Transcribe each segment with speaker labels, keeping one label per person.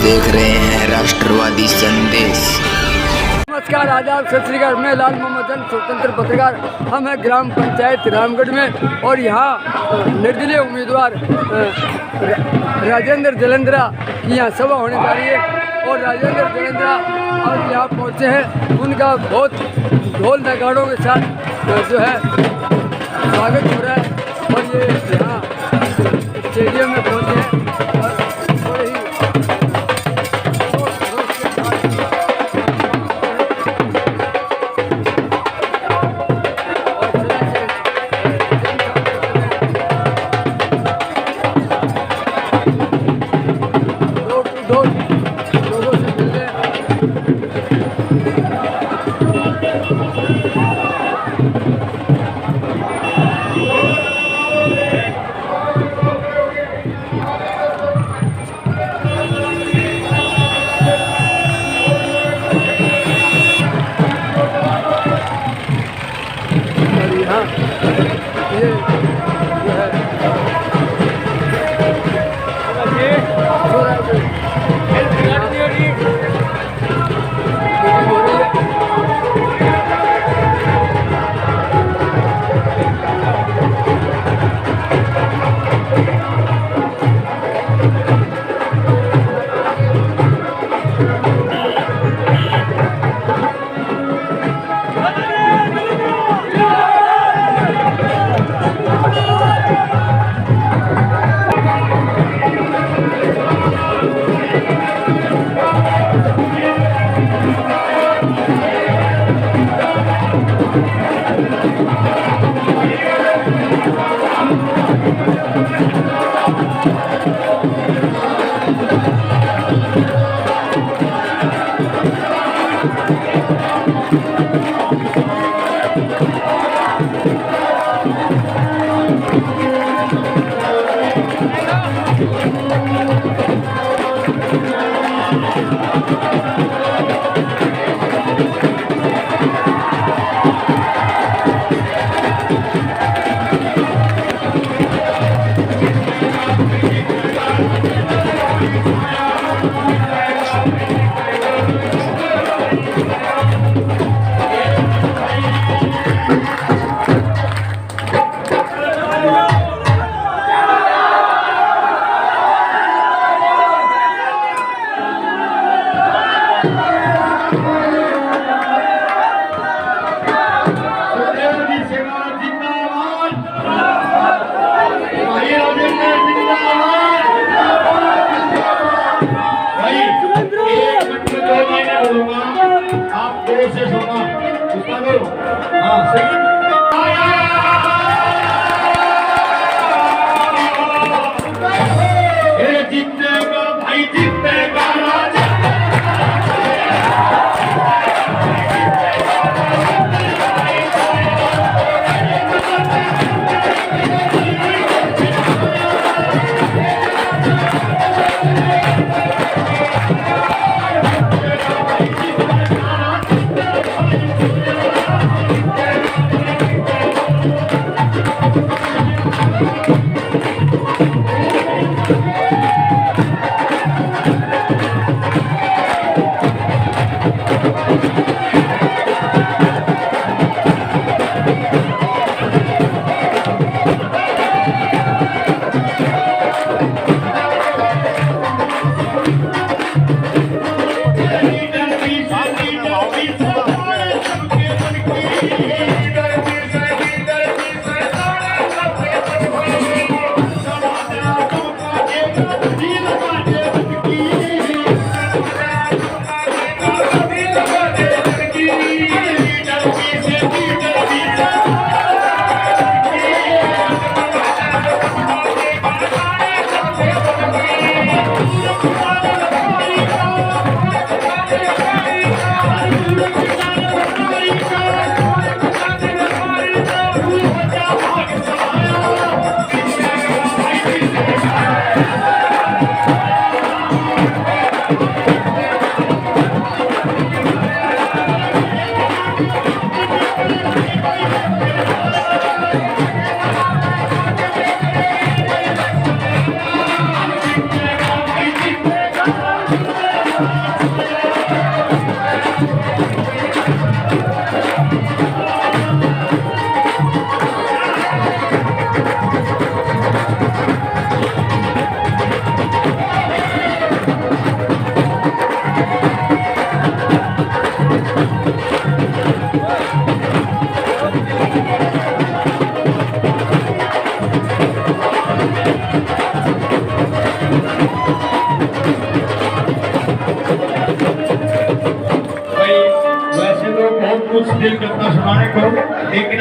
Speaker 1: देख रहे हैं राष्ट्रवादी संदेश।
Speaker 2: नमस्कार, आदाब, सत श्री अकाल। मैं लाल मोहम्मद जन, स्वतंत्र पत्रकार। हम हैं ग्राम पंचायत रामगढ़ में और यहाँ निर्दलीय उम्मीदवार राजेंद्र जलंधरा की यहाँ सभा होने जा रही है और राजेंद्र जलंधरा अब यहाँ पहुँचे हैं। उनका बहुत ढोल नगाड़ों के साथ जो है स्वागत हो रहा है और ये यहाँ स्टेडियम में पहुँचे हैं और बड़े ही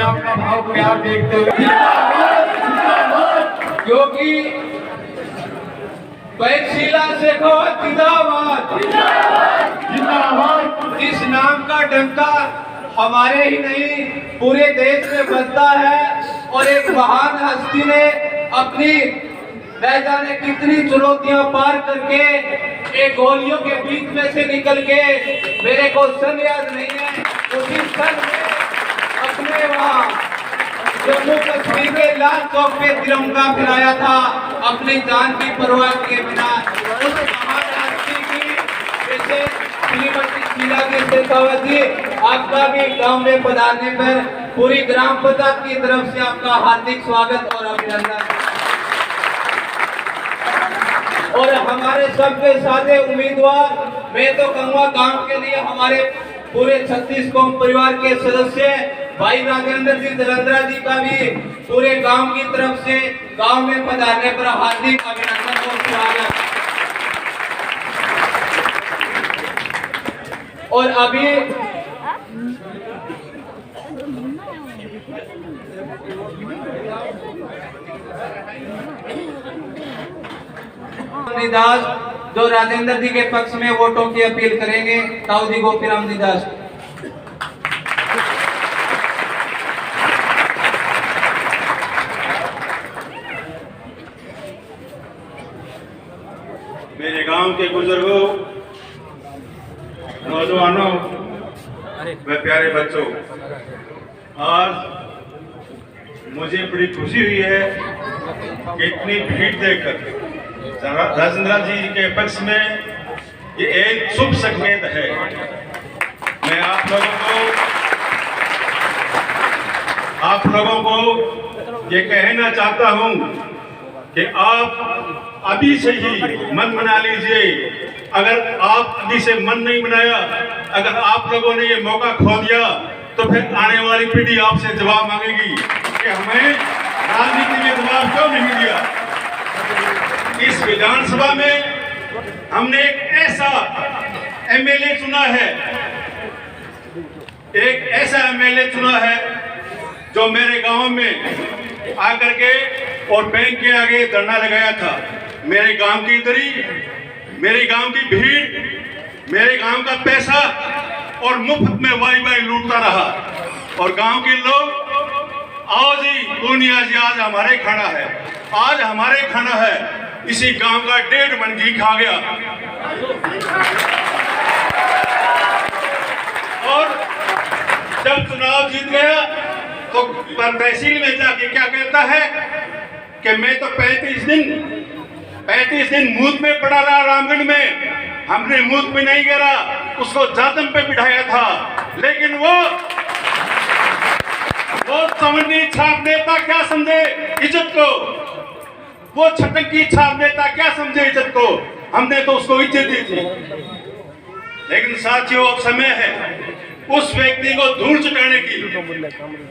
Speaker 3: आपका भाव प्यार देखते हुए, क्योंकि पैशिला शेखावत जिंदाबाद, इस नाम का डंका हमारे ही नहीं पूरे देश में बजता है। और एक महान हस्ती ने अपनी न जाने कितनी चुनौतियां पार करके एक गोलियों के बीच में से निकल के, मेरे को सन याद नहीं है, उसी सन में अपने वहाँ जम्मू कश्मीर के लाल चौक पे तिरंगा फहराया था अपनी जान की परवाह किए बिना। उस महान हस्ती की जैसे श्रीमती शीला शेखावत जी, आपका भी गांव में पधारने पर पूरी ग्राम पंचायत की तरफ से आपका हार्दिक स्वागत और अभिनंदन। और हमारे सबके साथ उम्मीदवार, मैं तो कहूँगा गांव के लिए हमारे पूरे 36 कौम परिवार के सदस्य भाई राजेंद्र जी जलंधरा जी का भी पूरे गांव की तरफ से गांव में पधारने पर हार्दिक अभिनंदन और स्वागत। और अभी दास जो राजेंद्र जी के पक्ष में वोटों की अपील करेंगे, ताऊ जी गोपीराम जी दास।
Speaker 4: मेरे गांव के बुजुर्गों, नौजवानों व प्यारे बच्चों, आज मुझे बड़ी खुशी हुई है कि इतनी भीड़ देखकर राजेंद्र जी के पक्ष में ये एक शुभ संकेत है। मैं आप लोगों को ये कहना चाहता हूं कि आप अभी से ही मन बना लीजिए। अगर आप अभी से मन नहीं बनाया, अगर आप लोगों ने ये मौका खो दिया, तो फिर आने वाली पीढ़ी आपसे जवाब मांगेगी कि हमें राजनीति में जवाब क्यों नहीं दिया। इस विधानसभा में हमने एक ऐसा एमएलए चुना है, एक ऐसा एमएलए चुना है जो मेरे गांव में आकर के और बैंक के आगे धरना लगाया था। मेरे गांव की दरी, मेरे गांव की भीड़, मेरे गांव का पैसा और मुफ्त में वाई लूटता रहा। और गांव के लोग आओ जी पूर्णिया जी, आज हमारे खाना है, आज हमारे खाना है। इसी गांव का 1.5 मन घी खा गया। और जब चुनाव जीत गया तो तहसील में जाके क्या कहता है कि मैं तो 35 दिन मूत में पड़ा रहा रामगढ़ में, हमने मूत में नहीं गिरा, उसको जातम पे बिठाया था। लेकिन वो चवन्नी छाप नेता क्या समझे इज्जत को, वो छटकी छाप नेता क्या समझे इज्जत को, हमने तो उसको इज्जत दी थी। लेकिन साथियों, अब समय है उस व्यक्ति को धूल चटाने की।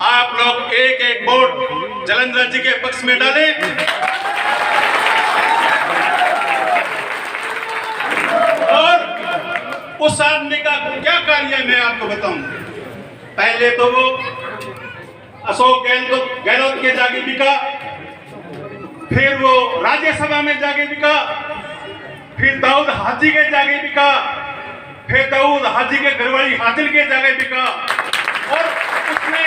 Speaker 4: आप लोग एक एक वोट जलंधर जी के पक्ष में डालें। और उस आदमी का क्या कार्य है मैं आपको बताऊं। पहले तो वो अशोक गहलोत के जाके बिका, फिर वो राज्यसभा में जाके बिका, फिर दाऊद हाजी के जाके बिका, फिर दाऊद हाजी के घरवाली हाजिल के जाके बिका। और उसने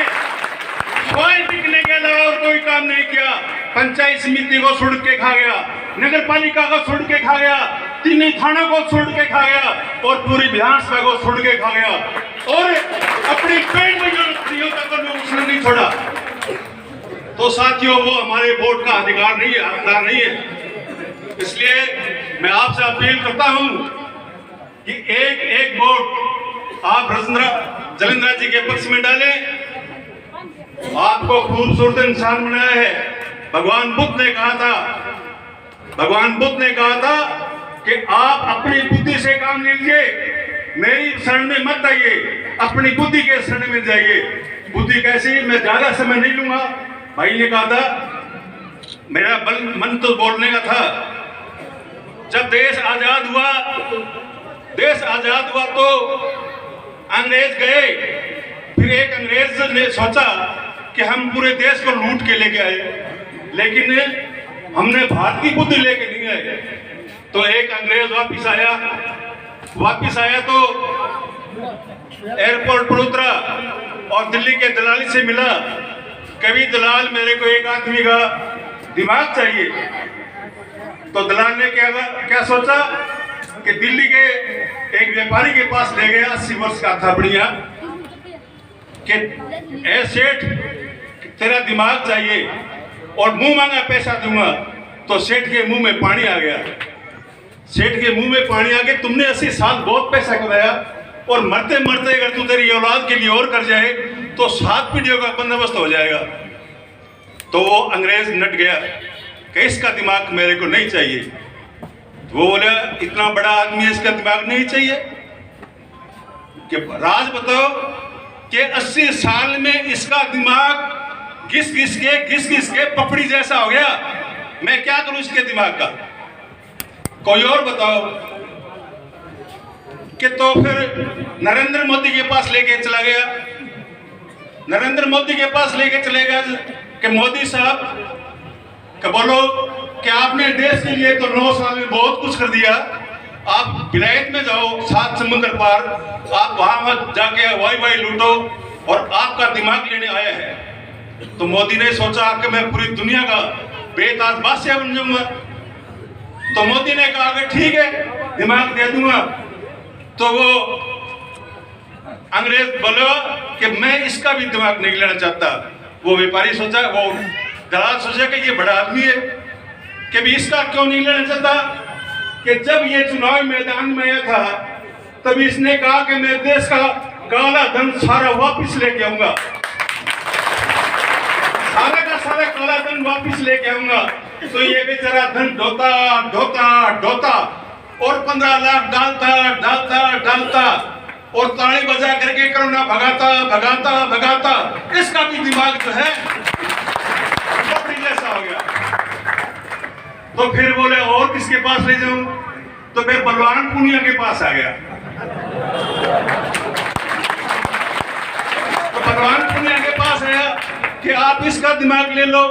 Speaker 4: कोई बिकने के अलावा और कोई काम नहीं किया। पंचायत समिति को सुड़ के खा गया, नगर पालिका को सुड़ के खा गया, तीनों थानों को सुड़ के खा गया और पूरी विधानसभा को सुड़ के खा गया। और अपनी पेट में जो तक उसने नहीं छोड़ा। तो साथियों, वो हमारे वोट का अधिकार नहीं है, हकदार नहीं है। इसलिए मैं आपसे अपील करता हूं कि एक एक वोट आप जलंधर जी के पक्ष में डालें। आपको खूबसूरत इंसान बनाया है। भगवान बुद्ध ने कहा था कि आप अपनी बुद्धि से काम लीजिए, मेरी शरण में मत आइए, अपनी बुद्धि के शरण में जाइए। बुद्धि कैसी, मैं ज्यादा समय नहीं लूंगा। भाई ने कहा था, मेरा मन तो बोलने का था। जब देश आजाद हुआ तो अंग्रेज गए। फिर एक अंग्रेज ने सोचा कि हम पूरे देश को लूट के लेके आए, लेकिन हमने भारत की बुद्धि लेके नहीं आए। तो एक अंग्रेज वापिस आया तो एयरपोर्ट पर उतरा और दिल्ली के दलाली से मिला। कभी दलाल, मेरे को एक आदमी का दिमाग चाहिए। तो दलाल ने क्या सोचा कि दिल्ली के एक व्यापारी के पास ले गया, 80 वर्ष का था बढ़िया, कि ए सेठ तेरा दिमाग चाहिए और मुंह मांगा पैसा दूंगा। तो सेठ के मुंह में पानी आ गया। सेठ के मुंह में पानी आ गया, तुमने 80 साल बहुत पैसा कमाया और मरते मरते अगर तू तेरी औलाद के लिए और कर जाए तो 7 पीढ़ियों का बंदोबस्त हो जाएगा। तो वो अंग्रेज नट गया कि इसका दिमाग मेरे को नहीं चाहिए। वो बोले इतना बड़ा आदमी है, इसका दिमाग नहीं चाहिए? कि राज बताओ कि 80 साल में इसका दिमाग घिस घिस के पपड़ी जैसा हो गया। मैं क्या करूं इसके दिमाग का? कोई और बताओ। कि तो फिर नरेंद्र मोदी के पास लेके चला गया। नरेंद्र मोदी के पास लेके चले गया कि मोदी साहब कि बोलो कि आपने देश के लिए तो 9 साल में बहुत कुछ कर दिया। आप विलायत में जाओ, 7 समुद्र पार, आप वहां जाके वाई लूटो और आपका दिमाग लेने आया है। तो मोदी ने सोचा कि मैं पूरी दुनिया का बेताज बादशाह बन जाऊंगा। तो मोदी ने कहा कि ठीक है, दिमाग दे दूंगा। तो वो अंग्रेज बोला कि मैं इसका भी दिमाग नहीं लेना चाहता। वो व्यापारी सोचा, वो दलाल सोचा कि ये बड़ा आदमी है कि भी इसका क्यों नहीं लेना चाहता। कि जब ये चुनाव मैदान में आया था तब इसने कहा कि मैं देश का काला धन सारा वापिस लेके आऊंगा, सारा का सारा काला धन वापिस लेके आऊंगा। तो ये बेचारा धन ढोता और 15 लाख डालता और ताली बजा करके कोरोना भगाता। इसका भी दिमाग जो है जैसा हो गया। तो फिर बोले और किसके पास ले जाऊं? तो फिर बलवान पुनिया के पास आ गया। तो बलवान पुनिया के पास आया कि आप इसका दिमाग ले लो।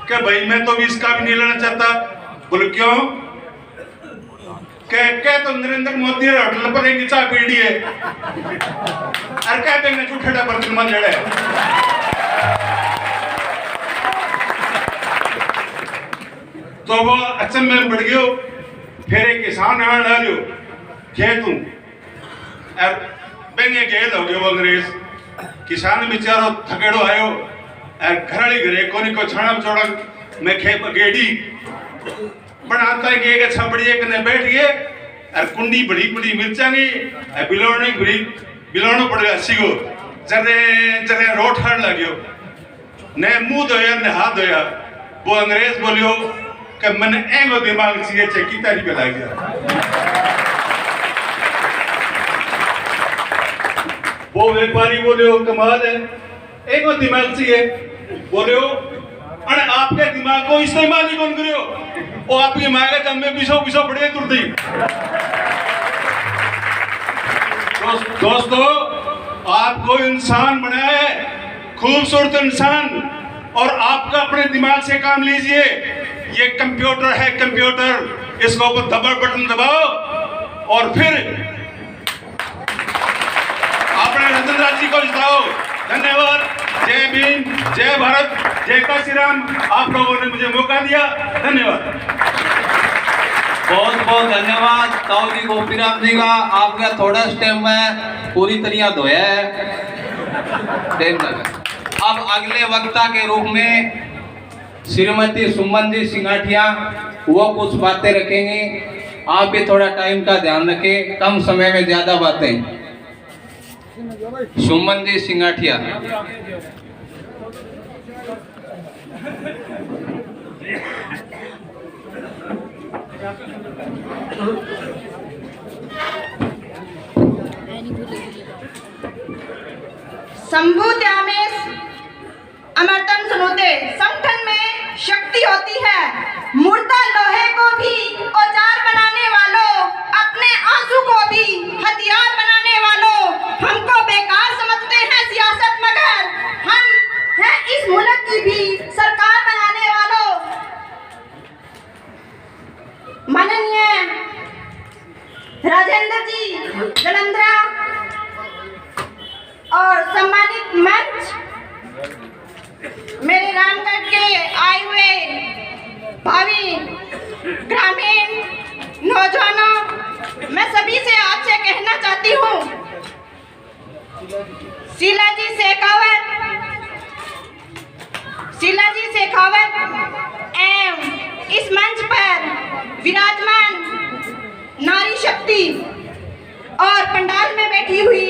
Speaker 4: क्या भाई मैं तो भी इसका भी नहीं लेना चाहता। बोले क्यों? क्या तो नरेंद्र मोदी होटल पर एक चाय पीड़ी है और क्या पे मैं झूठा बर्तन में जड़े। तो वो अचम में बढ़ गयो। फिर एक किसान आने डालियो खेतू और बेंगे गेल हो गयो। वो अंग्रेज किसान बेचारो थकेड़ो आयो और घराली घरे कोनी को छाना चौड़ा में खेप गेड़ी बनाता है कि अच्छा बढ़िया कने बैठ गए और कुंडी बड़ी मिर्चा नहीं बिलोनो पड़ गया सीगो जरे रोट हड़ लग्यो ने मुंह धोया ने हाथ धोया। वो अंग्रेज बोलियो कि मैंने एगो दिमाग चाहिए चक्की तारी पे लग गया। वो व्यापारी बोलियो कमाल है, एगो दिमाग चाहिए। बोलियो अरे आपके दिमाग को इस्तेमाल ही कौन करियो? वो आपकी माँ के दम में बिसो बड़े तुरती। दोस्तों आपको इंसान बनाया है, खूबसूरत इंसान, और आपका अपने दिमाग से काम लीजिए। ये कंप्यूटर है, कंप्यूटर, इसको ऊपर बटन दबाओ और फिर अपने रतन राज जी को जिताओ। धन्यवाद। जय भीम, जय भारत, जय काशीराम। आप लोगों ने मुझे मौका दिया, धन्यवाद।
Speaker 5: बहुत बहुत धन्यवाद ताऊ जी गोपीराम जी का। आपका थोड़ा स्टेप में पूरी तरह धोया है। अब अगले वक्ता के रूप में श्रीमती सुमन जी सिंगाठिया वो कुछ बातें रखेंगे। आप भी थोड़ा टाइम का ध्यान रखें, कम समय में ज्यादा बातें। सुमन जी सिंगाठिया।
Speaker 6: शंभु त्यामेश अमरतन सुनोते। संगठन में शक्ति होती है। मुर्दा लोहे को भी औजार बनाने वालों, अपने आंसू को भी हथियार बनाने वालों, हमको बेकार समझते हैं सियासत, मगर हम राजेंद्र जी जलंधरा और सम्मानित मंच, मेरे रामगढ़ के आए हुए भावी ग्रामीण नौजवानों, मैं सभी से आपसे कहना चाहती हूँ, शीला जी शेखावत एवं इस मंच पर विराजमान नारी शक्ति और पंडाल में बैठी हुई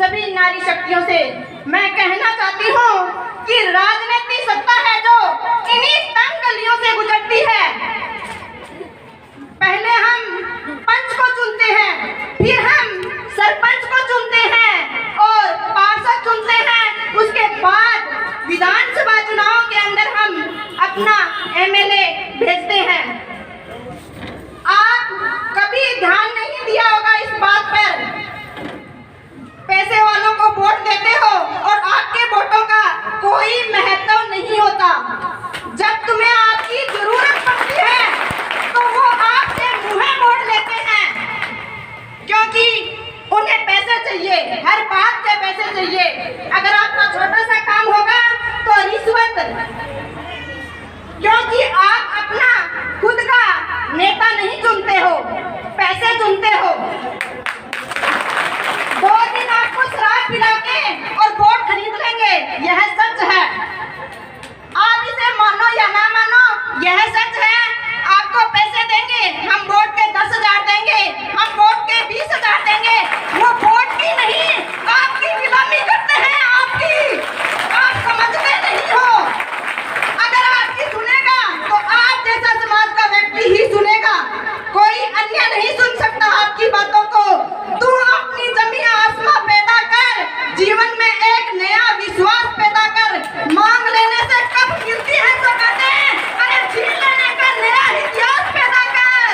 Speaker 6: सभी नारी शक्तियों से मैं कहना चाहती हूँ कि राजनीतिक सत्ता है जो इन्हीं तंग गलियों से गुजरती है। पहले हम पंच को चुनते हैं, फिर हम सरपंच को चुनते हैं और पार्षद चुनते हैं, उसके बाद विधानसभा चुनाव के अंदर हम अपना एमएलए भेजते हैं। आप कभी ध्यान नहीं दिया होगा इस बात पर, पैसे वालों को वोट देते हो और आपके वोटों का कोई महत्व नहीं होता। जब तुम्हें आपकी जरूरत पड़ती है तो वो आपसे मुंह मोड़ लेते हैं, क्योंकि उन्हें पैसे चाहिए, हर बात के पैसे चाहिए। अगर आपका छोटा सा काम होगा तो रिश्वत, क्योंकि आप अपना खुद का नेता नहीं चुनते हो, पैसे चुनते हो। 2 दिन आपको शराब पिला के और वोट खरीद लेंगे, यह सच है। आप इसे मानो या ना मानो, यह सच है। आपको पैसे देंगे, हम वोट के 10,000 देंगे, हम वोट के 20,000 देंगे, वो वोट की नहीं, आपकी नीलामी करते हैं। आप समझते नहीं हो। अगर आपकी सुनेगा तो आप जैसा समाज का व्यक्ति ही सुनेगा, कोई अन्य नहीं सुन सकता आपकी बातों को। तू अपनी जमीन आसमां पैदा कर, जीवन में एक नया विश्वास पैदा कर। मांग लेने से कब मिलती है सौगातें, अरे छीन लेने का नया इतिहास पैदा कर।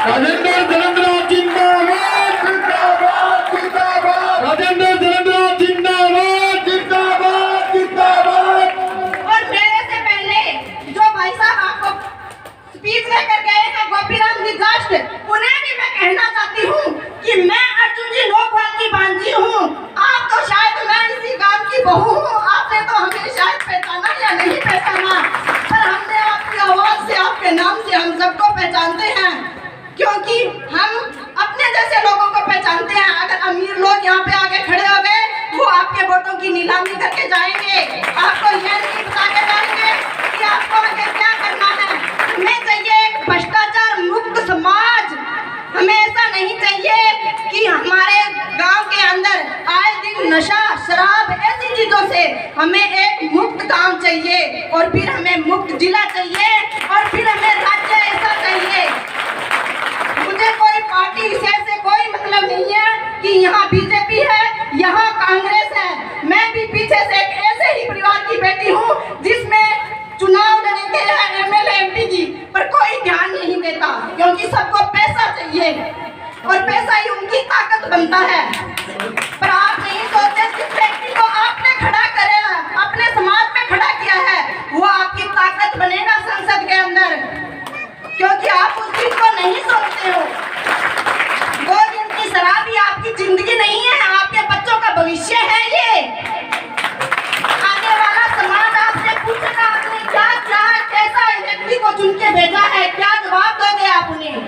Speaker 7: राजेंद्र जलंधरा जिंदाबाद जिंदाबाद जिंदाबाद, राजेंद्र जलंधरा जिंदाबाद जिंदाबाद जिंदाबाद।
Speaker 6: और मेरे से पहले जो भाई साहब आपको स्पीच लेकर गए हैं, गोपीराम जी जास्ट, उन्हें भी मैं कहना चाहती हूँ कि मैं अर्जुन जी लोकपाल की भांजी हूँ। आप तो शायद मैं इसी गांव की बहू हूँ, आपने तो हमें शायद पहचाना या नहीं पहचाना, पर हमने आपकी आवाज से, आपके नाम से हम सबको पहचानते हैं, क्योंकि हम अपने जैसे लोगों को पहचानते हैं। अगर अमीर लोग यहाँ पे आके खड़े हो गए, वो आपके वोटों की नीलामी करके जाएंगे, आपको यह नहीं बता के जाएंगे कि आपको आगे क्या करना है। हमें चाहिए एक भ्रष्टाचार मुक्त समाज। हमें ऐसा नहीं चाहिए कि हमारे गांव के अंदर आए दिन नशा, शराब, ऐसी चीजों से। हमें एक मुक्त गांव चाहिए, और फिर हमें मुक्त जिला चाहिए, और फिर हमें राज्य ऐसा चाहिए। मुझे कोई पार्टी विशेष से कोई मतलब नहीं है कि यहाँ बीजेपी है, यहाँ कांग्रेस है। मैं भी पीछे से एक ऐसे ही परिवार की बेटी हूँ जिसमें चुनाव लड़ते हैं एमएलए एमपी जी, पर कोई ध्यान नहीं देता, क्योंकि सबको पैसा चाहिए और पैसा ही उनकी ताकत बनता है। पर आप नहीं सोचते जिस व्यक्ति को आपने खड़ा करे, अपने समाज में खड़ा किया है, वो आपकी ताकत बनेगा संसद के अंदर, क्योंकि आप उस चीज को नहीं सोचते हो। 2 दिन की शराब ही आपकी जिंदगी नहीं है, आपके बच्चों का भविष्य है। ये आने वाला समाज आपसे पूछेगा आपने क्या क्या, कैसा व्यक्ति को चुन के भेजा है, क्या जवाब दोगे आप उन्हें?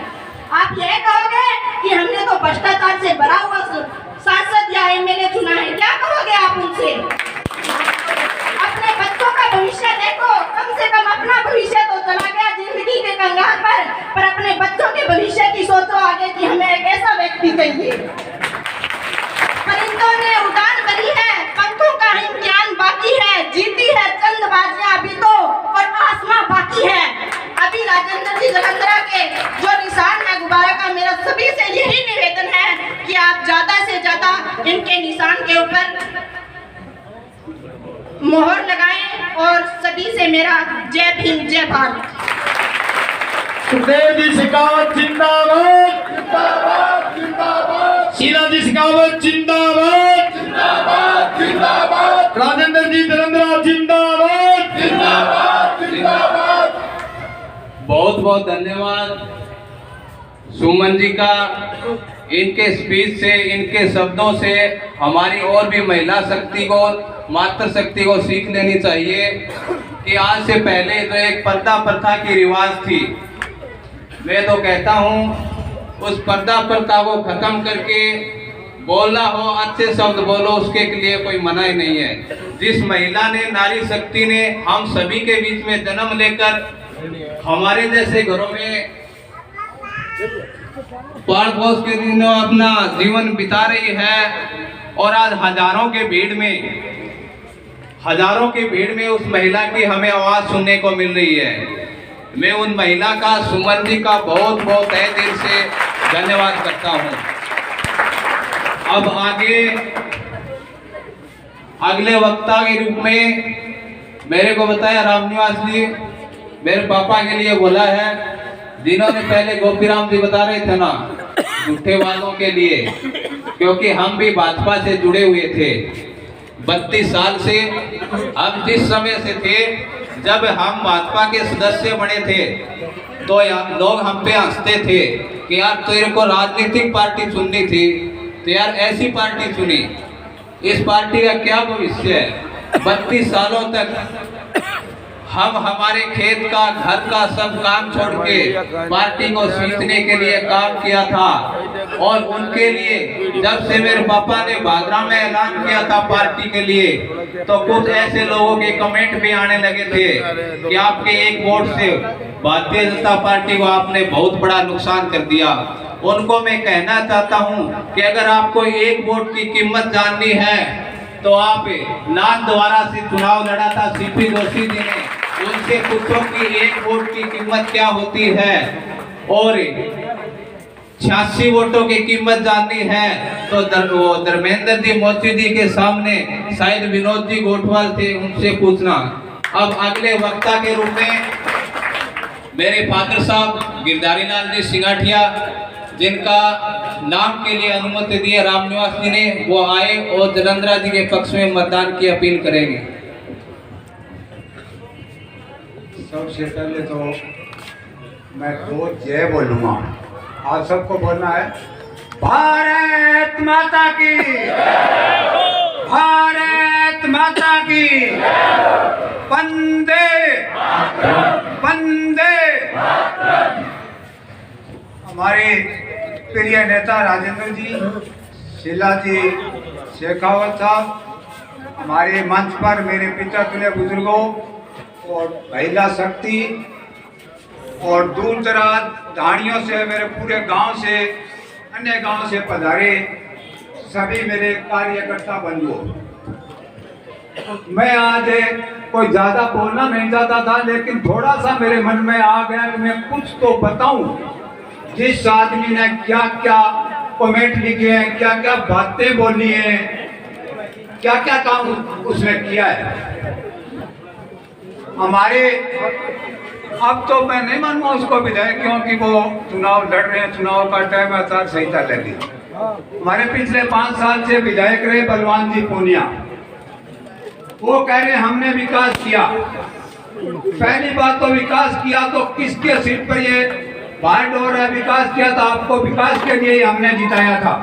Speaker 6: आप यह कहोगे कि हमने तो भ्रष्टाचार से भरा हुआ सांसद या एमएलए चुना है, क्या कहोगे आप उनसे? अपने बच्चों का भविष्य देखो, कम से कम अपना भविष्य तो चला गया जिंदगी के कंगाल पर अपने बच्चों के भविष्य की सोचो आगे कि हमें एक ऐसा व्यक्ति चाहिए। परिंदों ने उड़ान भरी है, पंखों का इम्तिहान बाकी है, जीती है चंद बाजियां अभी तो, और आसमां बाकी है। अभी राजेंद्र जी जलंधरा के जो निशान है गुब्बारा का, मेरा सभी से यही निवेदन है कि आप ज्यादा से ज्यादा इनके निशान के ऊपर मोहर लगाएं, और सभी से मेरा जय भीम जय भारत।
Speaker 7: सुखदेव जी शेखावत जिंदाबाद जिंदाबाद जिंदाबाद, शीला जी शेखावत जिंदाबाद जिंदाबाद जिंदाबाद, राजेंद्र जी जलंधरा जिंदाबाद जिंदाबाद जिंदाबाद।
Speaker 5: बहुत बहुत धन्यवाद सुमन जी का इनके स्पीच से, इनके शब्दों से हमारी और भी महिला शक्ति को, मातृशक्ति को सीख लेनी चाहिए कि आज से पहले जो एक पर्दा प्रथा की रिवाज थी, मैं तो कहता हूँ उस पर्दा प्रथा को खत्म करके बोलना हो, अच्छे शब्द बोलो, उसके लिए कोई मना ही नहीं है। जिस महिला ने, नारी शक्ति ने हम सभी के बीच में जन्म लेकर हमारे जैसे घरों में पाल पोस के दिनों अपना जीवन बिता रही है और आज हजारों के भीड़ में उस महिला की हमें आवाज सुनने को मिल रही है। मैं उन महिला का, सुमन जी का बहुत बहुत तहे दिल से धन्यवाद करता हूं। अब आगे अगले वक्ता के रूप में मेरे को बताया रामनिवास जी मेरे पापा के लिए बोला है, जिन्होंने पहले गोपीराम जी बता रहे थे ना, झूठे वालों के लिए, क्योंकि हम भी भाजपा से जुड़े हुए थे 32 साल से। अब जिस समय से थे, जब हम भाजपा के सदस्य बने थे तो लोग हम पे हंसते थे कि यार तेरे को राजनीतिक पार्टी चुननी थी तो यार ऐसी पार्टी चुनी, इस पार्टी का क्या भविष्य है। 32 सालों तक हम हमारे खेत का, घर का सब काम छोड़ के पार्टी को सींचने के लिए काम किया था। और उनके लिए जब से मेरे पापा ने भादरा में ऐलान किया था पार्टी के लिए, तो कुछ ऐसे लोगों के कमेंट भी आने लगे थे कि आपके एक वोट से भारतीय जनता पार्टी को आपने बहुत बड़ा नुकसान कर दिया। उनको मैं कहना चाहता हूं कि अगर आपको एक वोट की कीमत जाननी है तो आप नाथ द्वारा से चुनाव लड़ा था सीपी जोशी जी ने, उनसे पूछो कि एक वोट की कीमत क्या होती है। और 86 वोटों की कीमत जाननी है तो धर्मेंद्र जी मोदी जी के सामने शायद विनोद जी गोठवाल थे, उनसे पूछना। अब अगले वक्ता के रूप में मेरे फादर साहब गिरधारी लाल जी सिंगाठिया, जिनका नाम के लिए अनुमति दी है रामनिवास जी ने, वो आए और जलंधरा जी के पक्ष में मतदान की अपील करेंगे।
Speaker 8: सबसे पहले तो मैं दो जय बोलूंगा, आप सबको बोलना है भारत माता की, भारत माता की, वंदे वंदे। हमारे प्रिय नेता राजेंद्र जी, शीला जी, शेखावत साहब, हमारे मंच पर मेरे पिता तुल्य बुजुर्गों और महिला शक्ति और दूर दराज धाड़ियों से, मेरे पूरे गांव से, अन्य गांव से पधारे सभी मेरे कार्यकर्ता बंधुओं, मैं आज कोई ज्यादा बोलना नहीं चाहता था, लेकिन थोड़ा सा मेरे मन में आ गया कि मैं कुछ तो बताऊं। जिस आदमी ने क्या क्या कमेंट लिखे हैं, क्या क्या बातें बोली हैं, क्या क्या काम उसने किया है हमारे। अब तो मैं नहीं मानूंगा उसको विधायक, क्योंकि वो चुनाव लड़ रहे हैं, चुनाव का टाइम, आचार संहिता लगी। हमारे पिछले 5 साल से विधायक रहे बलवान जी पूनिया, वो कह रहे हमने विकास किया। पहली बात तो विकास किया तो किसके सिर पर ये भार हो रहा है? विकास किया था, आपको विकास के लिए ही हमने जिताया था,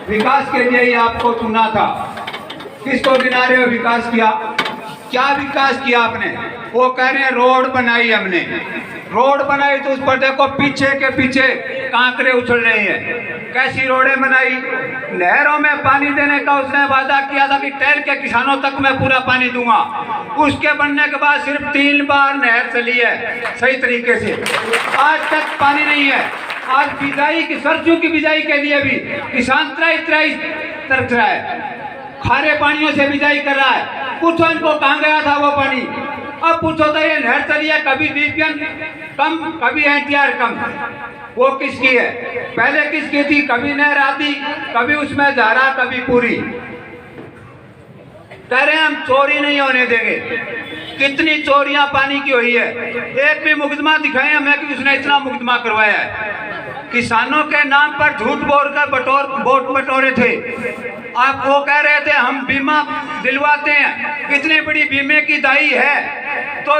Speaker 8: विकास के लिए ही आपको चुना था। किसको गिना रहे हो विकास किया? क्या विकास किया आपने? वो कह रहे हैं रोड बनाई हमने, रोड बनाई तो उस पर देखो पीछे के पीछे कांकरे उछल रहे हैं। कैसी रोडें बनाई? नहरों में पानी देने का उसने वादा किया था कि टैल के किसानों तक मैं पूरा पानी दूंगा। उसके बनने के बाद सिर्फ 3 बार नहर चली है सही तरीके से, आज तक पानी नहीं है। आज बिजाई की, सरसों की बिजाई के लिए भी किसान त्राई तरस रहा है, खारे पानियों से बिजाई कर रहा है। पूछो इनको कहाँ गया था वो पानी? अब पूछो तो ये नहर चली है, कभी बीपीएन कम, कभी एनटीआर कम। वो किसकी है? पहले किसकी थी? कभी नहर आती, कभी उसमें धारा, कभी पूरी। कह रहे हम चोरी नहीं होने देंगे। कितनी चोरियां पानी की हुई है, एक भी मुकदमा दिखाए हमें कि उसने इतना मुकदमा करवाया है। किसानों के नाम पर झूठ बोलकर वोट बटोरे थे। आप वो कह रहे थे हम बीमा दिलवाते हैं, कितनी बड़ी बीमे की दाई है। तो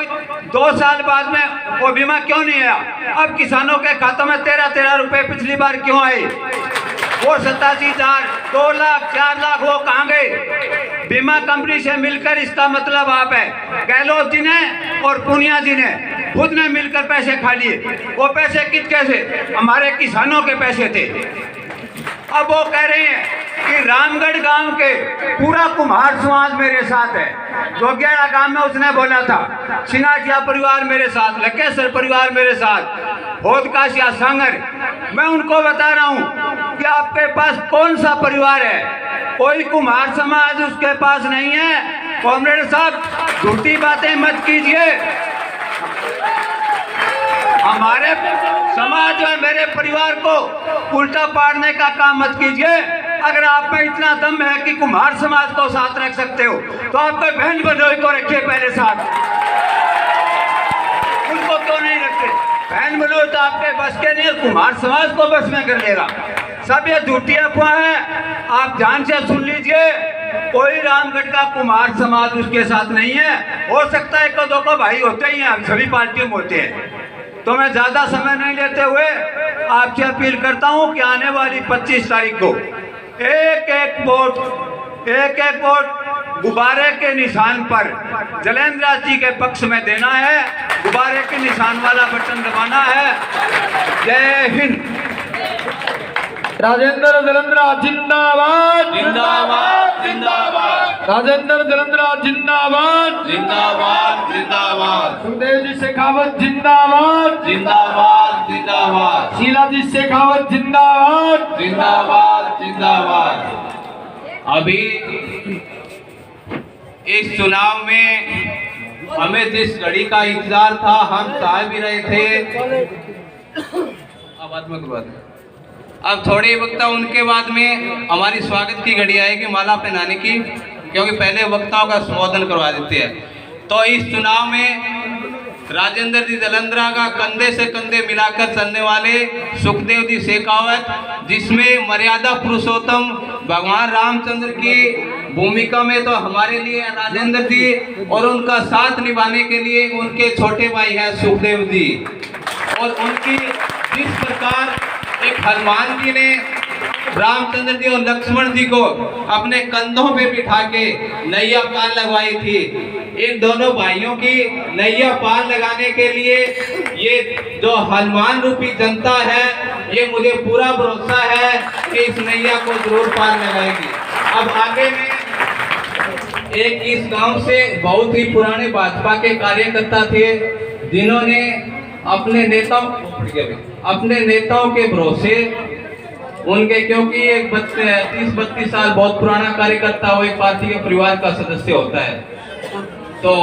Speaker 8: 2 साल बाद में वो बीमा क्यों नहीं आया? अब किसानों के खातों में 13 रुपए पिछली बार क्यों आए? वो 87,000, 2 लाख, 4 लाख वो कहाँ गए? बीमा कंपनी से मिलकर, इसका मतलब आप है गहलोत जी ने और पूनिया जी ने खुद ने मिलकर पैसे खा लिए। वो पैसे किसके से? हमारे किसानों के पैसे थे। अब वो कह रहे हैं कि रामगढ़ गांव के पूरा कुम्हार समाज मेरे साथ है। जोगियाड़ा गांव में उसने बोला था सिंगाठिया परिवार मेरे साथ, लकेश्वर परिवार मेरे साथ, होदकाशिया सांगर। मैं उनको बता रहा हूं कि आपके पास कौन सा परिवार है? कोई कुम्हार समाज उसके पास नहीं है। कॉमरेड साहब, झूठी बातें मत कीजिए। हमारे समाज में मेरे परिवार को उल्टा पाड़ने का काम मत कीजिए। अगर आप में इतना दम है कि कुम्हार समाज को साथ रख सकते हो तो आपके बहन बहनोई को रखिए पहले साथ। उनको क्यों नहीं रखते? बहन बहनोई तो आपके बस के नहीं, कुम्हार समाज को बस में कर लेगा। सब ये झूठी अफवाह है, आप ध्यान से सुन लीजिए। कोई रामगढ़ का कुम्हार समाज उसके साथ नहीं है। हो सकता है एक दो को भाई होते ही हैं, सभी पार्टियों में होते हैं। तो मैं ज्यादा समय नहीं लेते हुए आपसे अपील करता हूं कि आने वाली 25 तारीख को एक एक वोट गुब्बारे के निशान पर जलेंद्र जी के पक्ष में देना है। गुब्बारे के निशान वाला बटन दबाना है। जय हिंद।
Speaker 7: राजेंद्र जलंधरा जिंदाबाद जिंदाबाद जिंदाबाद। राजेंद्र जलंधरा जिंदाबाद जिंदाबाद जिंदाबाद। सुखदेव जी शेखावत जिंदाबाद जिंदाबाद जिंदाबाद। शीला जी शेखावत जिंदाबाद जिंदाबाद जिंदाबाद।
Speaker 5: अभी इस चुनाव में हमें जिस घड़ी का इंतजार था हम चाह भी रहे थे। अब थोड़े वक्ता उनके बाद में हमारी स्वागत की घड़ी आएगी माला पहनाने की, क्योंकि पहले वक्ताओं का संबोधन करवा देते हैं। तो इस चुनाव में राजेंद्र जी जलंधरा का कंधे से कंधे मिलाकर चलने वाले सुखदेव जी शेखावत, जिसमें मर्यादा पुरुषोत्तम भगवान रामचंद्र की भूमिका में तो हमारे लिए राजेंद्र जी और उनका साथ निभाने के लिए उनके छोटे भाई हैं सुखदेव जी। और उनकी जिस प्रकार एक हनुमान जी ने रामचंद्र जी और लक्ष्मण जी को अपने कंधों पे बिठा के नैया पार लगवाई थी, इन दोनों भाइयों की नैया पार लगाने के लिए ये जो हनुमान रूपी जनता है, ये मुझे पूरा भरोसा है कि इस नैया को जरूर पार लगाएगी। अब आगे में एक इस गांव से बहुत ही पुराने भाजपा के कार्यकर्ता थे, जिन्होंने अपने नेताओं के भरोसे उनके, क्योंकि एक 30-32 साल बहुत पुराना कार्यकर्ता वो एक पार्टी के परिवार का सदस्य होता है, तो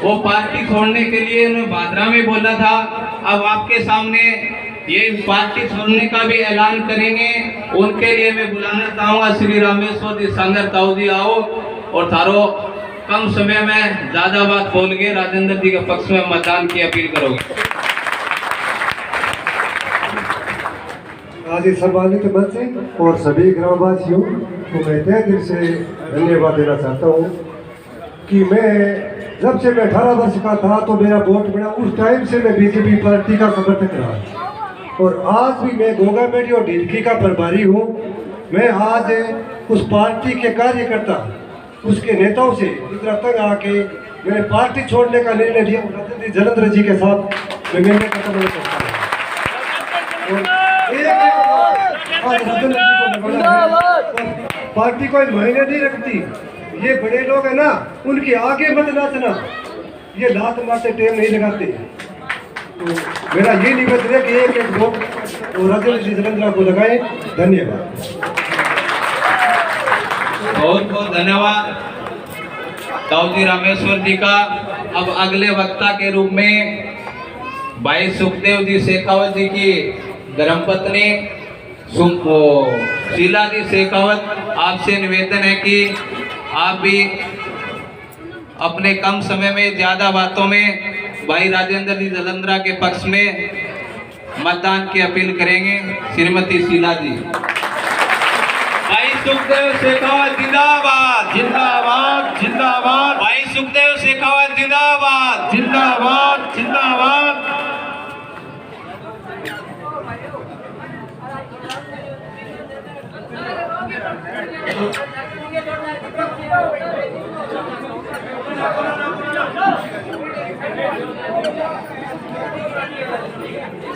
Speaker 5: वो पार्टी छोड़ने के लिए उन्होंने भादरा में बोला था। अब आपके सामने ये पार्टी छोड़ने का भी ऐलान करेंगे। उनके लिए मैं बुलाना चाहूँगा श्री रामेश्वर जी सांगर ताऊ जी, आओ और थारो कम समय में ज्यादा बात बोल के राजेंद्र जी के पक्ष में मतदान की अपील करोगे।
Speaker 9: आज इस सम्मानित मंच से और सभी ग्रामवासियों को मैं तहे दिल से धन्यवाद देना चाहता हूँ कि जब से मैं 18 वर्ष का था तो मेरा वोट मिला, उस टाइम से मैं बीजेपी पार्टी का समर्थक रहा और आज भी मैं गोगामेडी और ढिलकी का प्रभारी हूँ। मैं आज उस पार्टी के कार्यकर्ता, उसके नेताओं से इतना तंग आके मैंने पार्टी छोड़ने का निर्णय लिया। जलंधर जी के साथ मैं मिलने का समय करता हूँ। पार्टी कोई महीने नहीं रखती। ये बड़े लोग हैं ना, उनके आगे मत नाचना, ये लात मारते टेम नहीं लगाते। तो मेरा ये निवेदन है कि एक वोट और राजेंद्र जी जलंधरा को लगाए। धन्यवाद।
Speaker 5: बहुत बहुत धन्यवाद ताऊ जी रामेश्वर जी का। अब अगले वक्ता के रूप में भाई सुखदेव जी शेखावत जी की धर्मपत्नी शीला जी शेखावत, आपसे निवेदन है कि आप भी अपने कम समय में ज्यादा बातों में भाई राजेंद्र जी जलंधरा के पक्ष में मतदान की अपील करेंगे। श्रीमती शीला जी। भाई
Speaker 3: सुखदेव शेखावत जिंदाबाद।
Speaker 7: जिंदाबाद जिंदाबाद
Speaker 3: भाई सुखदेव शेखावत जिंदाबाद।
Speaker 7: जिंदाबाद जिंदाबाद।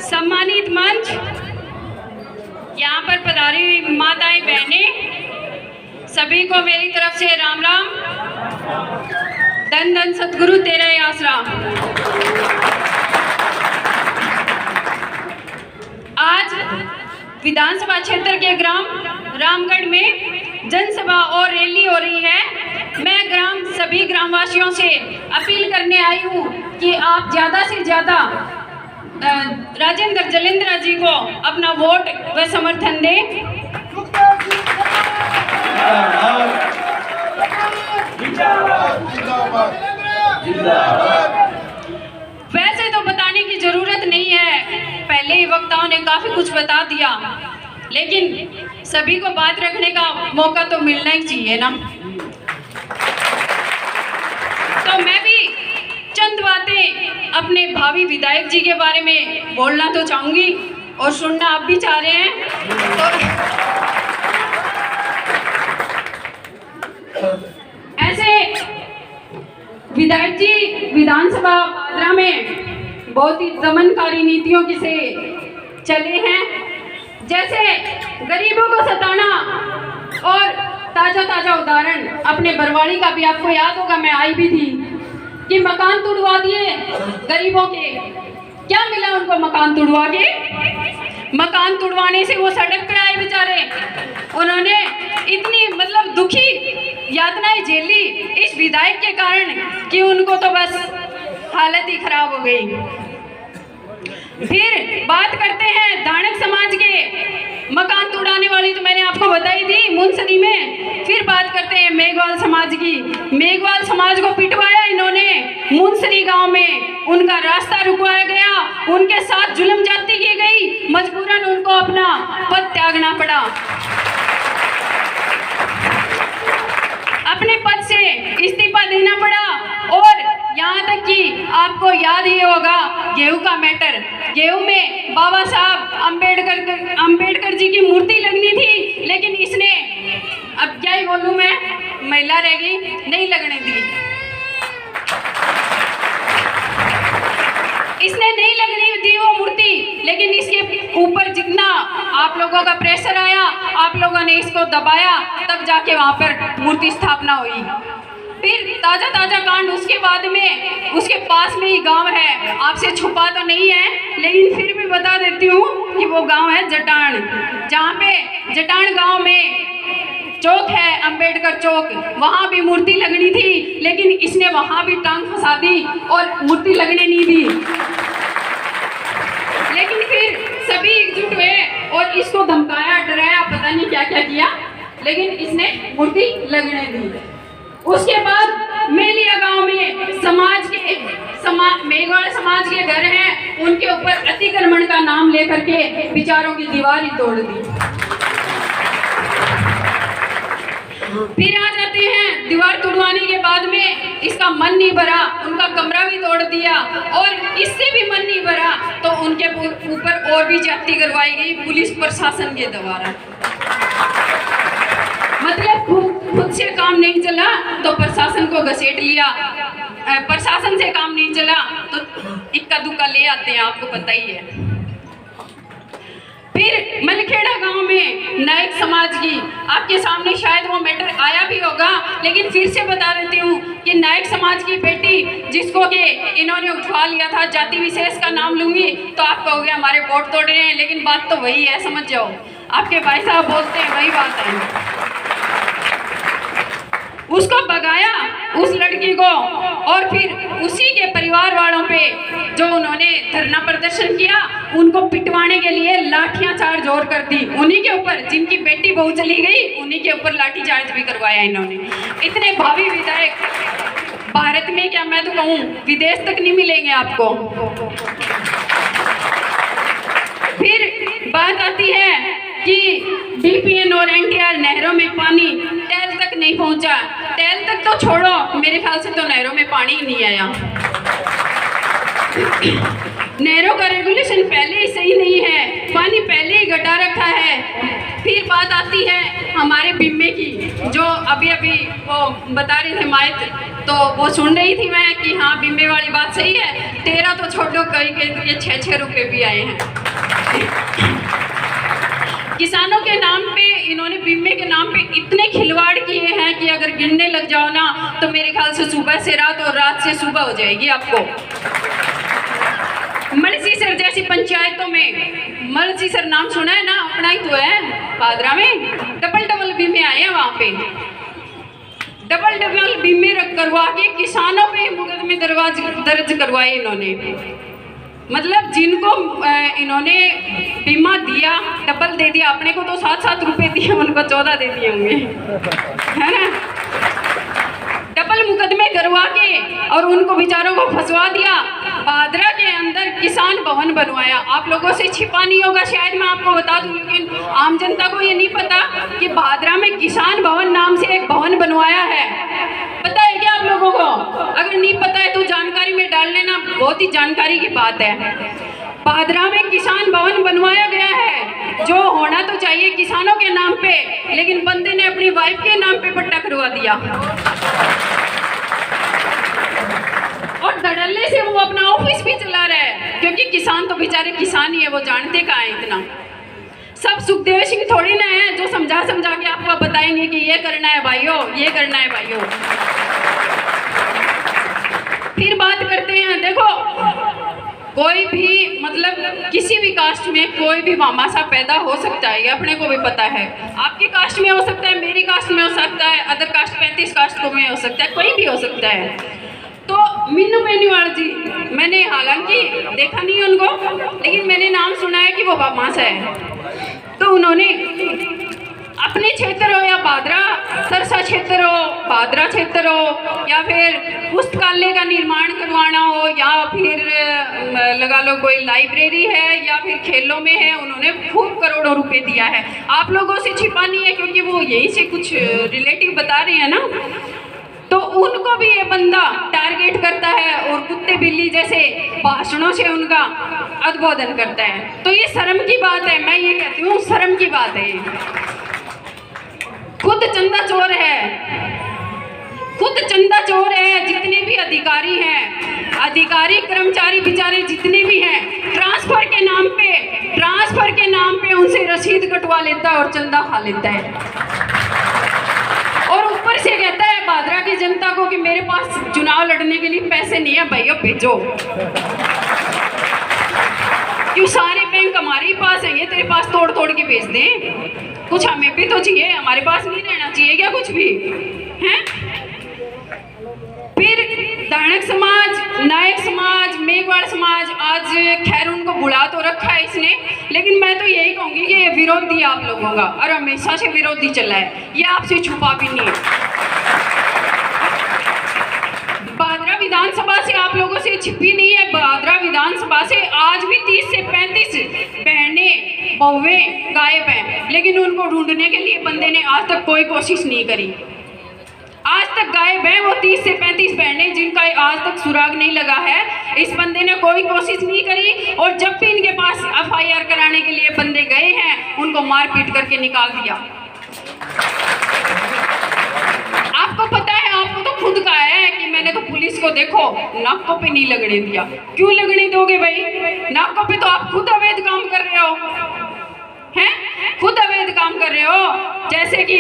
Speaker 10: सम्मानित मंच, यहाँ पर पधारी हुई माताएं बहनें, सभी को मेरी तरफ से राम राम। धन धन सतगुरु तेरा ही आसरा। आज विधानसभा क्षेत्र के ग्राम रामगढ़ में जनसभा और रैली हो रही है। मैं सभी ग्रामवासियों से अपील करने आई हूँ कि आप ज़्यादा से ज़्यादा राजेंद्र जलेंद्र जी को अपना वोट व समर्थन दें। वैसे तो बताने की जरूरत नहीं है, पहले ही वक्ताओं ने काफी कुछ बता दिया, लेकिन सभी को बात रखने का मौका तो मिलना ही चाहिए ना। तो मैं भी चंद बातें अपने भावी विधायक जी के बारे में बोलना तो चाहूंगी और सुनना आप भी चाह रहे हैं। तो ऐसे विधायक जी विधानसभा पादरा में बहुत ही दमनकारी नीतियों की से चले हैं, जैसे गरीबों को सताना। और ताजा ताजा उदाहरण अपने बरवाड़ी का भी आपको याद होगा, मैं आई भी थी कि मकान तुड़वा दिए गरीबों के। क्या मिला उनको मकान तुड़वा के? मकान तुड़वाने से वो सड़क पे आए बेचारे। उन्होंने इतनी मतलब दुखी यातनाएं झेली इस विधायक के कारण कि उनको तो बस हालत ही खराब हो गई। फिर बात करते हैं धानक समाज के मकान तुड़ाने वाली, तो मैंने आपको बताई थी मुंसरी में। फिर बात करते हैं मेघवाल समाज की। मेघवाल समाज को पिटवाया इन्होंने मुंसरी गांव में, उनका रास्ता रुकवाया गया, उनके साथ जुल्म जाती की गई, मजबूरन उनको अपना पद त्यागना पड़ा। अपने पद से इस्तीफा देना पड़ा। और यहाँ तक कि आपको याद ही होगा गेहूं का मैटर। गेहूं में बाबा साहब अंबेडकर जी की मूर्ति लगनी थी, लेकिन इसने, अब क्या ही बोलूं मैं, महिला रह गई, नहीं लगने दी। इसने नहीं लगने दी वो मूर्ति, लेकिन इसके ऊपर जितना आप लोगों का प्रेशर आया, आप लोगों ने इसको दबाया, तब जाके वहां पर मूर्ति स्थापना हुई। फिर ताजा ताजा कांड उसके बाद में, उसके पास में ही गांव है, आपसे छुपा तो नहीं है, लेकिन फिर भी बता देती हूँ कि वो गांव है जटान, जहाँ पे जटान गांव में चौक है अंबेडकर चौक, वहाँ भी मूर्ति लगनी थी, लेकिन इसने वहाँ भी टांग फंसा दी और मूर्ति लगने नहीं दी। लेकिन फिर सभी एकजुट हुए और इसको धमकाया, डराया, पता नहीं क्या क्या किया, लेकिन इसने मूर्ति लगने दी। उसके बाद मेलिया गांव में मेघवाल समाज के घर हैं, उनके ऊपर अतिक्रमण का नाम लेकर के विचारों की दीवार ही तोड़ दी। फिर आ जाते हैं, दीवार तोड़वाने के बाद में इसका मन नहीं भरा, उनका कमरा भी तोड़ दिया, और इससे भी मन नहीं भरा तो उनके ऊपर और भी ज्यादती करवाई गई पुलिस प्रशासन के द्वारा। मतलब खुद से काम नहीं चला तो प्रशासन को घसीट लिया, प्रशासन से काम नहीं चला तो इक्का दुक्का ले आते हैं, आपको पता ही है। फिर मलखेड़ा गांव में नायक समाज की, आपके सामने शायद वो मैटर आया भी होगा, लेकिन फिर से बता देती हूँ कि नायक समाज की बेटी जिसको कि इन्होंने उठवा लिया था, जाति विशेष का नाम लूंगी तो आप कहोगे हमारे वोट तोड़ रहे हैं, लेकिन बात तो वही है, समझ जाओ। आपके भाई साहब बोलते हैं वही बात है। उसको भगाया उस लड़की को, और फिर उसी के परिवार वालों पे जो उन्होंने धरना प्रदर्शन किया, उनको पिटवाने के लिए लाठियां चार्ज और कर दी। उन्हीं के ऊपर, जिनकी बेटी बहू चली गई, उन्हीं के ऊपर लाठी चार्ज भी करवाया इन्होंने। इतने भावी विधायक भारत में, क्या मैं तो कहूँ विदेश तक नहीं मिलेंगे आपको। फिर बात आती है कि डीपीएन और एनटीआर नहरों में पानी टैल तक नहीं पहुंचा। टैल तक तो छोड़ो, मेरे ख्याल से तो नहरों में पानी ही नहीं आया। नहरों का रेगुलेशन पहले ही सही नहीं है, पानी पहले ही घटा रखा है। फिर बात आती है हमारे बिम्मे की, जो अभी अभी वो बता रहे थे माइक, तो वो सुन रही थी मैं कि हाँ बिम्मे वाली बात सही है। 13 तो छोड़ो, कहीं के ये 6-6 रुपये भी आए हैं। किसानों के नाम पे इन्होंने बिम्मे के नाम पे इतने खिलवाड़ किए हैं कि अगर गिनने लग जाओ ना तो मेरे ख्याल से सुबह से रात और रात से सुबह हो जाएगी आपको। मलसीसर जैसी पंचायतों में, मलसीसर नाम सुना है ना, अपना ही तो है पादरा में, डबल बीमे आए हैं वहाँ पे। डबल बीमे करवा के किसानों पे मुकदमे दर्ज करवाए इन्होंने। मतलब जिनको इन्होंने बीमा दिया, डबल दे दिया, अपने को तो 7-7 रुपए दिए, उनको 14 दे दिए होंगे, है ना। डबल मुकदमे करवा के और उनको बेचारों को फंसवा दिया। पादरा के अंदर किसान भवन बनवाया। आप लोगों से छिपा नहीं होगा, शायद मैं आपको बता दूं, लेकिन आम जनता को ये नहीं पता कि पादरा में किसान भवन नाम से एक भवन बनवाया है। पता है क्या आप लोगों को? अगर नहीं पता है तो जानकारी में डाल लेना, बहुत ही जानकारी की बात है। पादरा में किसान भवन बनवाया गया है, जो होना तो चाहिए किसानों के नाम पे, लेकिन बंदे ने अपनी वाइफ के नाम पे पट्टा करवा दिया। और धड़ल्ले से वो अपना ऑफिस भी चला रहा है, क्योंकि किसान तो बेचारे किसान ही है, वो जानते कहाँ है इतना। सब सुखदेव सिंह थोड़ी ना है जो समझा के आपको बताएंगे कि ये करना है भाइयों, ये करना है भाइयों। फिर बात करते हैं, देखो कोई भी मतलब किसी भी कास्ट में कोई भी मामासा पैदा हो सकता है, ये अपने को भी पता है। आपकी कास्ट में हो सकता है, मेरी कास्ट में हो सकता है, अदर कास्ट 35 कास्ट को में हो सकता है, कोई भी हो सकता है। तो मीनू बेनीवाल जी, मैंने हालांकि देखा नहीं उनको, लेकिन मैंने नाम सुना है कि वो मामासा है। तो उन्होंने अपने क्षेत्र हो या पादरा सरसा क्षेत्र हो, पादरा क्षेत्र हो, या फिर पुस्तकालय का निर्माण करवाना हो, या फिर लगा लो कोई लाइब्रेरी है, या फिर खेलों में है, उन्होंने खूब करोड़ों रुपए दिया है। आप लोगों से छिपा नहीं है, क्योंकि वो यही से कुछ रिलेटिव बता रहे हैं ना। तो उनको भी ये बंदा टारगेट करता है और कुत्ते बिल्ली जैसे भाषणों से उनका उद्बोधन करता है। तो ये शर्म की बात है, मैं ये कहती हूँ शर्म की बात है। खुद चंदा चोर है, खुद चंदा चोर है। जितने भी अधिकारी हैं, अधिकारी कर्मचारी बेचारे जितने भी हैं, ट्रांसफर के नाम पे उनसे रसीद कटवा लेता है और चंदा खा लेता है। और ऊपर से कहता है पादरा की जनता को कि मेरे पास चुनाव लड़ने के लिए पैसे नहीं है भैया, भेजो। क्यों सारे बैंक हमारे ही पास है, ये तेरे पास तोड़ के भेज दें। कुछ हमें भी तो चाहिए, हमारे पास नहीं रहना चाहिए क्या कुछ भी, हैं? फिर दानक समाज, नायक समाज, मेघवाड़ समाज, आज खैर उनको बुला तो रखा है इसने, लेकिन मैं तो यही कहूँगी कि ये विरोधी है आप लोगों का, और हमेशा से विरोधी चला है, ये आपसे छुपा भी नहीं है। पादरा विधानसभा से आप लोगों से छिपी नहीं है। पादरा विधानसभा से आज भी 30 से 35 बहनें बहुएं गायब हैं, लेकिन उनको ढूंढने के लिए बंदे ने आज तक कोई कोशिश नहीं करी। आज तक गायब है वो 30 से 35 बहनें, जिनका आज तक सुराग नहीं लगा है। इस बंदे ने कोई कोशिश नहीं करी, और जब भी इनके पास FIR कराने के लिए बंदे गए हैं, उनको मार पीट करके निकाल दिया। आपको पता है, आपको तो खुद कहा है कि मैंने तो पुलिस को देखो नाकों पे नहीं लगने दिया। क्यों लगने दोगे भाई? नाकों पे तो आप खुद अवैध काम कर रहे हो, हैं? खुद अवैध काम कर रहे हो। जैसे कि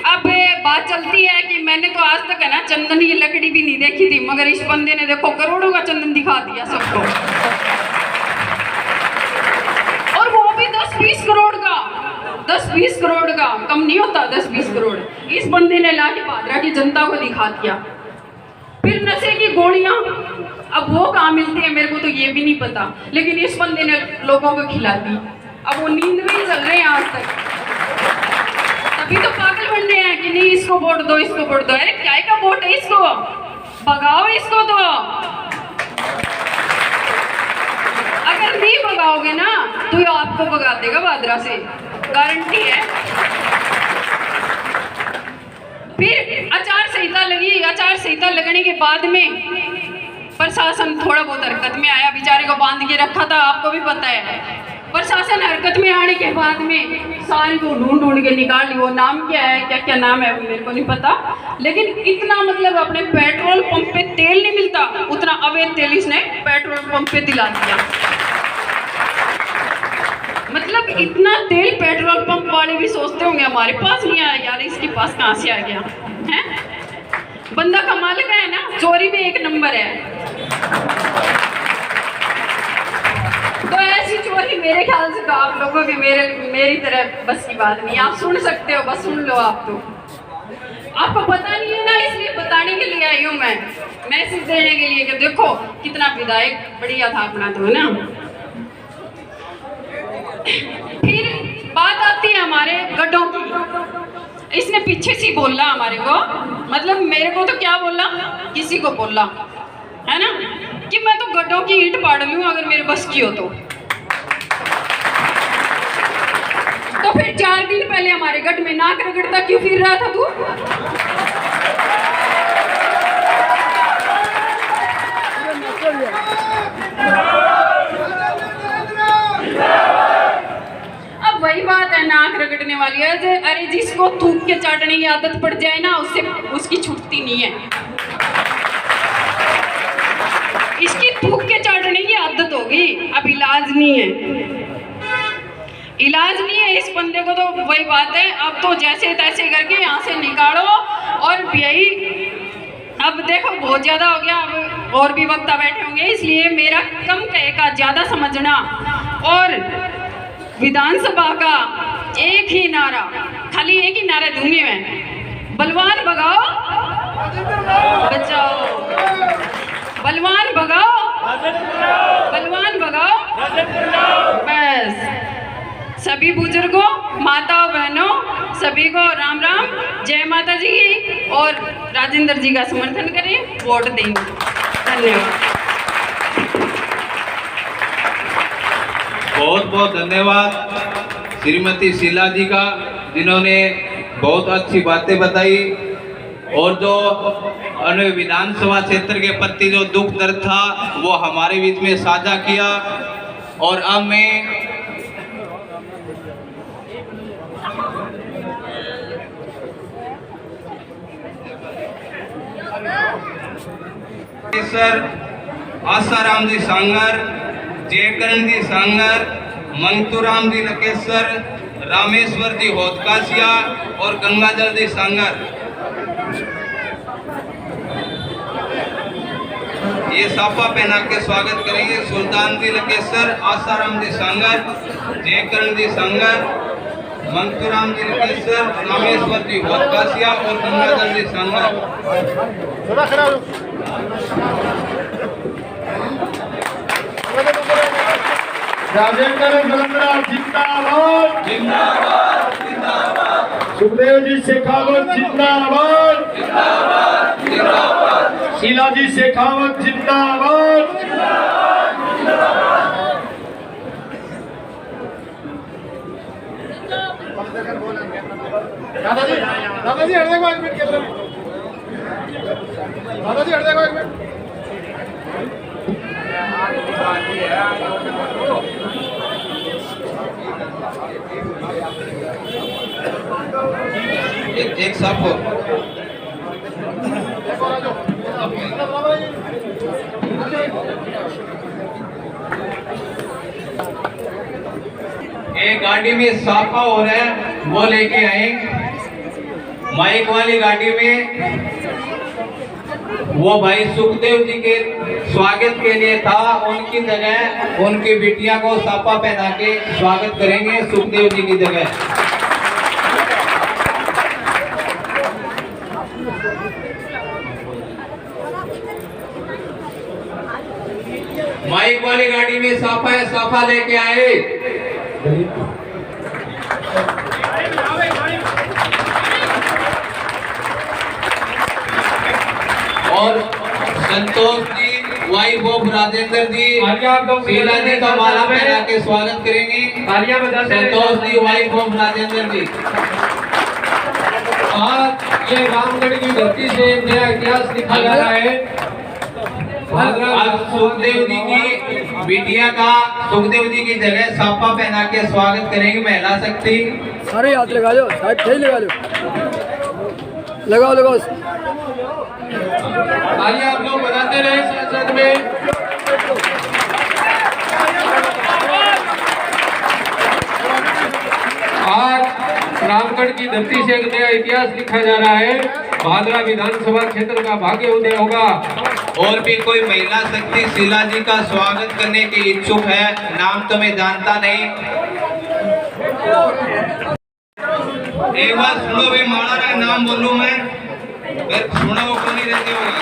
Speaker 10: अब बात चलती है कि मैंने तो आज तक है ना चंदन की लकड़ी भी नहीं देखी थी, मगर इस बंदे ने देखो करोड़ों का चंदन दिखा दिया सबको, और वो भी 10-20 करोड़ का, 10-20 करोड़ का, कम नहीं होता 10-20 करोड़ इस बंदे ने ला के पादरा की जनता को दिखा दिया। फिर नशे की गोलियां, अब वो कहाँ मिलती है मेरे को तो ये भी नहीं पता, लेकिन इस बंदे ने लोगों को खिला दी। अब वो नींद में ही चल रहे हैं आज तक, तभी तो पागल बन रहे हैं कि नहीं इसको वोट दो, इसको वोट दो। अरे क्या का वोट है इसको, भगाओ इसको। तो अगर नहीं भगाओगे ना तो ये आपको भगा देगा पादरा से। गारंटी है। फिर आचार संहिता लगी, आचार संहिता लगने के बाद में प्रशासन थोड़ा बहुत हरकत में आया, बेचारे को बांध के रखा था, आपको भी पता है। प्रशासन हरकत में आने के बाद में सारी को ढूंढ के निकाल ली। वो नाम क्या है, क्या क्या नाम है मेरे को नहीं पता, लेकिन इतना मतलब अपने पेट्रोल पंप पे तेल नहीं मिलता, उतना अवैध तेल इसने पेट्रोल पंप पे दिला दिया। मतलब इतना तेल पेट्रोल पंप वाले भी सोचते होंगे हमारे पास नहीं आया यार, इसके पास कहाँ से आ गया है। बंदा कमाल का है ना, चोरी में एक नंबर है। तो ऐसी चोरी मेरे ख्याल से तो आप लोगों की मेरी तरह बस की बात नहीं। आप सुन सकते हो, बस सुन लो। आप तो आपको पता नहीं है ना, इसलिए बताने के लिए आई हूँ मैं, मैसेज देने के लिए कि देखो कितना विधायक बढ़िया था अपना, तो है ना। फिर बात आती है हमारे गड्ढों की। इसने पीछे से बोला हमारे को, मतलब मेरे को तो क्या बोला, किसी को बोला है ना, कि मैं तो गड्ढों की ईंट पाड़ लूं अगर मेरे बस की हो तो। फिर 4 दिन पहले हमारे गढ़ में नाक रगड़ता क्यों फिर रहा था तू? अब वही बात है, नाक रगड़ने वाली है। अरे जिसको थूक के चाटने की आदत पड़ जाए ना, उससे उसकी छूटती नहीं है। इसकी थूक के चाटने की आदत होगी, अब इलाज नहीं है, इलाज नहीं है इस बंदे को। तो वही बात है, अब तो जैसे तैसे करके यहाँ से निकालो। और यही अब देखो बहुत ज़्यादा हो गया, अब और भी वक्त बैठे होंगे, इसलिए मेरा कम कहे का ज़्यादा समझना। और विधानसभा का एक ही नारा, खाली एक ही नारा दूंगी मैं, बलवान भगाओ बचाओ, बलवान भगाओ, बलवान भगाओ। बस सभी बुजुर्गों, माताओं, बहनों, सभी को राम राम, जय माता जी की। और राजेंद्र जी का समर्थन करें, वोट देंगे। धन्यवाद।
Speaker 5: बहुत बहुत धन्यवाद श्रीमती शीला जी का, जिन्होंने बहुत अच्छी बातें बताई और जो विधानसभा क्षेत्र के प्रति जो दुख दर्द था वो हमारे बीच में साझा किया। और अब मैं सर आसाराम जी सांगर, जयकरण जी सांगर, मंगतूराम जी लकेश्वर, रामेश्वर जी होतकासिया और गंगाजल जी सांगर, ये साफा पहना के स्वागत करेंगे। सुल्तान जी लकेश्वर, आसाराम जी सांगर, जयकरण जी सांगर, मंगतूराम जी लकेश्वर, रामेश्वर जी होतकासिया और गंगाजल जी सांगर।
Speaker 7: राजेंद्र जलंधर जिंदाबाद, जिंदाबाद, जिंदाबाद। सुखदेव जी शेखावत जिंदाबाद, जिंदाबाद, जिंदाबाद। शीला जी शेखावत जिंदाबाद, जिंदाबाद, जिंदाबाद। दादाजी, दादाजी हट देखो 1 मिनट के अंदर, दादाजी हट देखो 1 मिनट।
Speaker 5: एक साफ हो। एक गाड़ी में साफा हो रहा है, वो लेके आए। माइक वाली गाड़ी में वो भाई सुखदेव जी के स्वागत के लिए था, उनकी जगह उनकी बिटिया को साफा पहना के स्वागत करेंगे सुखदेव जी की जगह। माइक वाली गाड़ी में साफा है, साफा लेके आए। और संतोष जी वाइफ ऑफ राजेंद्र जी
Speaker 7: आगे आप लोग
Speaker 5: शीला जी का माला पहना के स्वागत करेंगे।
Speaker 7: तालियां बजाते रहे।
Speaker 5: संतोष जी वाइफ ऑफ राजेंद्र जी।
Speaker 7: आज ये रामगढ़ की धरती से नया इतिहास लिखा जा रहा है।
Speaker 5: आज सुखदेव जी की बिटिया का सुखदेव जी की जगह साफा पहना के स्वागत करेंगे महिला शक्ति।
Speaker 2: सारे हाथ लगा लो, साइड सही लगा लो, लगाओ लगाओ।
Speaker 7: तालियां आप लोग बजाते रहे साथ साथ में। आज रामगढ़ की धरती से एक नया इतिहास लिखा जा रहा है। भादरा विधानसभा क्षेत्र का भाग्य उदय होगा।
Speaker 5: और भी कोई महिला शक्ति शीला जी का स्वागत करने के इच्छुक है? नाम तो मैं जानता नहीं। एक बार सुनो भाई, माला राय नाम बोलूं मैं, फिर सुना वो कौन नहीं रहते होगा।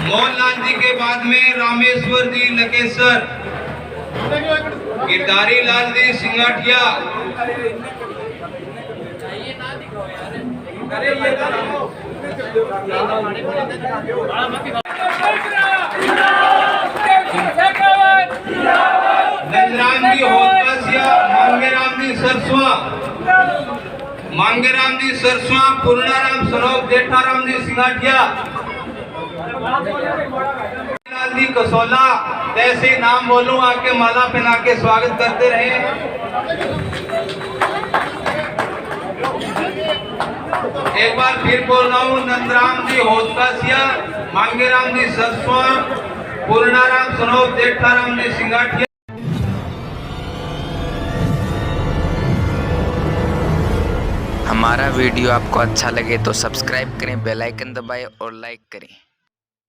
Speaker 5: मोहनलाल जी के बाद में रामेश्वर जी लकेश्वर, गिरधारी लाल जी सिंगाठिया, नंदराम जी होतकासिया, मांगेराम जी सरसवा, मांगेराम जी सरसवा, पूर्णाराम सनोप, जेठाराम जी सिंगाठिया, लाल जी कसौला, ऐसे नाम बोलूं आके माला पहना के स्वागत करते रहे। एक बार फिर बोल रहा हूँ, नंदराम जी होतकासिया, मांगेराम जी सरसवा, पूर्णाराम सनोप, जेठाराम जी सिंगाठिया।
Speaker 1: हमारा वीडियो आपको अच्छा लगे तो सब्सक्राइब करें, बेल आइकन दबाएं और लाइक करें।